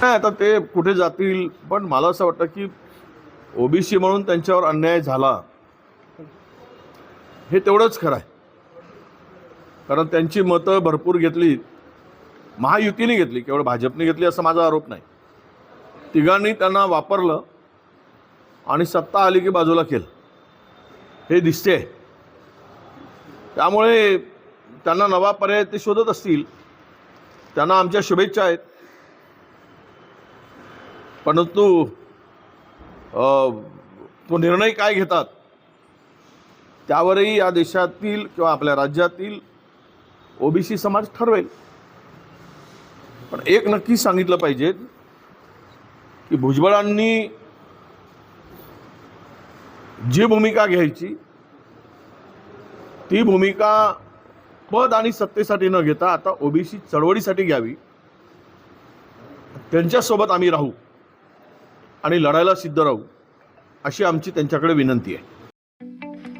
नाही, आता ते कुठे जातील, पण मला असं वाटतं की ओबीसी म्हणून त्यांच्यावर अन्याय झाला हे तेवढंच खरं आहे. कारण त्यांची मतं भरपूर घेतली, महायुतीने घेतली, केवळ भाजपने घेतली असं माझा आरोप नाही. तिघांनी त्यांना वापरलं आणि सत्ता आली की बाजूला केलं हे दिसते. त्यामुळे त्यांना नवा पर्याय ते शोधत असतील. त्यांना आमच्या शुभेच्छा आहेत. परंतु तो निर्णय काय घेतात त्यावरही या देशातील किंवा आपल्या राज्यातील ओबीसी समाज ठरवेल. पण एक नक्की सांगितलं पाहिजे की भुजबळांनी जी भूमिका घ्यायची ती भूमिका पद आणि सत्तेसाठी न घेता आता ओबीसी चळवळीसाठी घ्यावी. त्यांच्यासोबत आम्ही राहू आणि लढायला सिद्ध राहू अशी आमची त्यांच्याकडे विनंती आहे.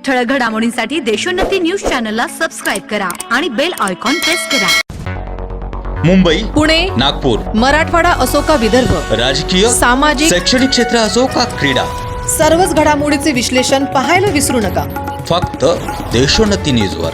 ठळक घडामोडींसाठी देशोन्नती न्यूज चॅनलला सबस्क्राईब करा आणि बेल आयकॉन प्रेस करा. मुंबई, पुणे, नागपूर, मराठवाडा असो का विदर्भ, राजकीय, सामाजिक, शैक्षणिक क्षेत्र असो का क्रीडा, सर्वच घडामोडीचे विश्लेषण पाहायला विसरू नका. फक्त देशोन्नती न्यूजवर.